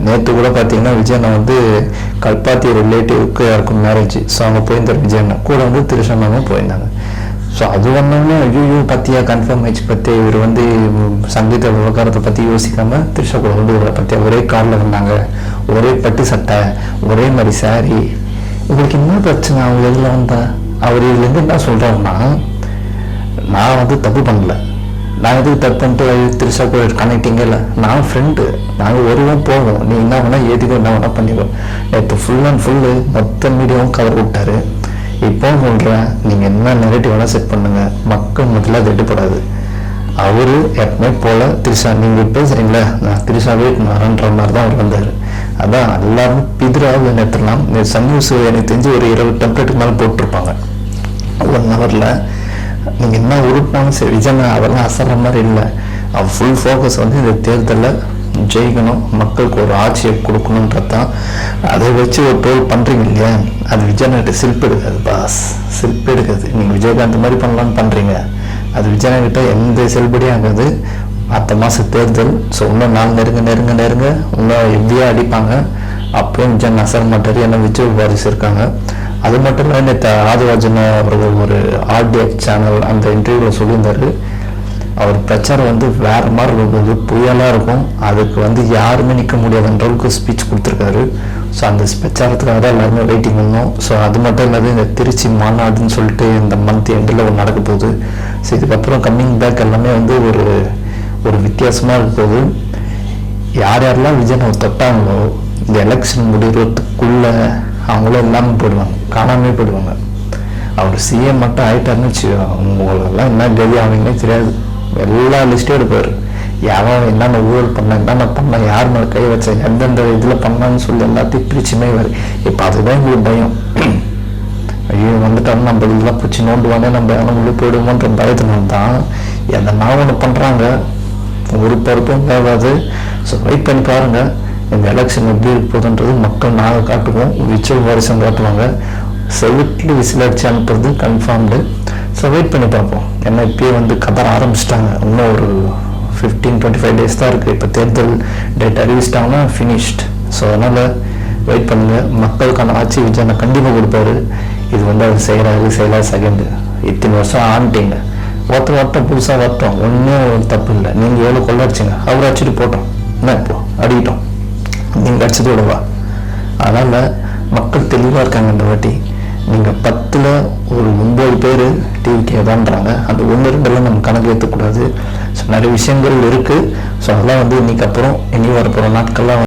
நேற்று கூட பார்த்தீங்கன்னா விஜயண்ணா வந்து கல்பாத்தி ரிலேட்டிவ்க்கு யாருக்கும் மேரேஜ். ஸோ அவங்க போயிருந்தார். விஜயண்ணா கூட வந்து திருஷண்ணாவும் போயிருந்தாங்க. ஸோ அது வந்தோடனே ஐயோ பற்றியா கன்ஃபார்ம் ஆயிடுச்சு பற்றி இவர் வந்து சங்கீத விவகாரத்தை பற்றி யோசிக்காமல் த்ரிஷா கூட வந்து இவரை பற்றியா ஒரே காரில் வந்தாங்க, ஒரே பட்டு சட்டை, ஒரே மாதிரி சாரி. உங்களுக்கு என்ன பிரச்சனை? அவங்க எதில் வந்தா அவர் இதுலேருந்து என்ன சொல்கிறாருன்னா, நான் வந்து தப்பு பண்ணல, நான் எதுக்கு தப்பு பண்ணிட்டு த்ரிஷா கூட கனெக்டிங்கே இல்லை, நான் ஃப்ரெண்டு, நாங்கள் வருவோம் போவோம், நீ என்ன வேணால் எதுக்கும் என்ன வேணால் பண்ணிடுவோம். நேற்று ஃபுல் அண்ட் ஃபுல்லு மொத்த மீடியாவும் கவர் விட்டாரு. இப்போ சொல்கிறேன், நீங்கள் என்ன நெகட்டிவ் வேணால் செட் பண்ணுங்கள், மக்கள் முதல்ல அது எடுப்படாது. அவர் எப்பவுமே போல் த்ரிஷா நீங்கள் பேசுகிறீங்களே, நான் த்ரிஷாவே வரன்ற மாதிரி தான் அவர் வந்தார். அதான் எல்லாரும் பிதிராக நேற்றுலாம் சன் நியூஸ் எனக்கு தெரிஞ்சு ஒரு 20 டெம்ப்ளேட்டுக்கு மேலே போட்டிருப்பாங்க 1 ஹவரில். நீங்கள் என்ன உருட்டினாலும் சரி விஜய் அதெல்லாம் அசர்ற மாதிரி இல்லை. அவர் ஃபுல் ஃபோக்கஸ் வந்து இந்த தேர்தலில் ஜெயிக்கணும், மக்களுக்கு ஒரு ஆட்சியை கொடுக்கணுன்றது தான். அதை வச்சு ஒரு டோல் பண்ணுறீங்க இல்லையா, அது விஜயநாட்டு சில்ப் எடுக்காது பாஸ், சில்ப் எடுக்காது. நீங்கள் விஜயகாந்த் மாதிரி பண்ணலான்னு பண்ணுறீங்க, அது விஜயநாகிட்ட எந்த செல்படியும் ஆகாது. அடுத்த மாதம் தேர்தல். ஸோ இன்னும் நாள் நெருங்க இன்னும் எப்படியா அடிப்பாங்க. அப்பயும் விஜய் அசர மாட்டார், ஏன்னா விஜய் வாரிசு இருக்காங்க. அது மட்டும் இல்லை, நேற்று ராஜராஜன் அவர்கள் ஒரு ஆர்டிஎஃப் சேனல் அந்த இன்டர்வியூவில் சொல்லியிருந்தார், அவர் பிரச்சாரம் வந்து வேறு மாதிரி இருக்கும், புயலாக இருக்கும், அதுக்கு வந்து யாருமே நிற்க முடியாதுன்ற அளவுக்கு ஸ்பீச் கொடுத்துருக்காரு. ஸோ அந்த பிரச்சாரத்துக்காக தான் எல்லாருமே வெயிட்டிங் பண்ணோம். ஸோ அது மட்டும் இல்லாத இந்த திருச்சி மாநாடுன்னு சொல்லிட்டு இந்த மந்த் எண்டில் ஒன்று நடக்க போகுது. ஸோ இதுக்கப்புறம் கம்மிங் பேக் எல்லாமே வந்து ஒரு வித்தியாசமாக இருக்க போகுது. யார் யாரெல்லாம் விஜய் தொட்டாங்களோ இந்த எலெக்ஷன் முடிகிறதுக்குள்ளே அவங்களும் இல்லாமல் போயிடுவாங்க, காணாமே போயிடுவாங்க. அவர் சிஎம் மட்டும் ஆகிட்டாருன்னு வச்சுக்கோ, உங்களெல்லாம் என்ன கதி ஆவீங்கன்னே தெரியாது. எல்லா லிஸ்ட்டும் எடுப்பார், யாரும் என்னென்ன ஊழல் பண்ண, என்னென்ன பண்ண, யார் மேலே கை வச்ச, எந்தெந்த இதில் பண்ணான்னு சொல்லி எல்லாத்தையும் பிரிச்சுமே வரு. இப்போ அதுதான் எங்களுக்கு பயம். ஐயோ வந்துட்டாலும் நம்ம இதெல்லாம் பிடிச்சி நோண்டுவானே, நம்ம எவனும் உள்ளே போயிடுவோன்ற பயத்தினால தான் எதனா ஒன்று பண்ணுறாங்க. ஒரு பொறுப்பும் தேவாது. ஸோ வெயிட் பண்ணி பாருங்கள், இந்த எலெக்ஷன் எப்படி இருக்க போகுதுன்றது மக்கள் நாங்கள் காட்டுவோம், விச்சுவல் வாரிசம் காட்டுவாங்க. செவிட்டில் விசில் அடிச்சு அனுப்புறது கன்ஃபார்ம்டு. ஸோ வெயிட் பண்ணி பார்ப்போம். ஏன்னா இப்பயே வந்து கதற ஆரம்பிச்சிட்டாங்க. இன்னும் ஒரு 15-25 டேஸ் தான் இருக்குது. இப்போ தேர்தல் டேட் அறிவிச்சிட்டாங்கன்னா ஃபினிஷ்ட். ஸோ அதனால் வெயிட் பண்ணுங்கள். மக்களுக்கான ஆட்சி விஜய் கண்டிப்பாக கொடுப்பாரு. இது வந்து அவர் செய்கிறாரு செகண்டு. இத்தனை வருஷம் ஆண்டிங்க, ஒருத்தம் புதுசாக வரட்டும், ஒன்றும் தப்பு இல்லை. நீங்கள் எவ்வளோ கொள்ளடிச்சிங்க, அவர் அடிச்சுட்டு போட்டோம், என்ன இப்போ அடிக்கிட்டோம், நீங்கள் அடிச்சது விடவா? அதனால் மக்கள் தெளிவாக இருக்காங்க இந்த வாட்டி. நீங்கள் 10ல் ஒரு 9 பேர் டிவிக்கு எதான்றாங்க, அந்த 1-2 நம்ம கணக்கு ஏற்றக்கூடாது. ஸோ நிறைய விஷயங்கள் இருக்குது. ஸோ அதெல்லாம் வந்து இன்னைக்கு அப்புறம் இனி வரப்போகிற நாட்கள்லாம்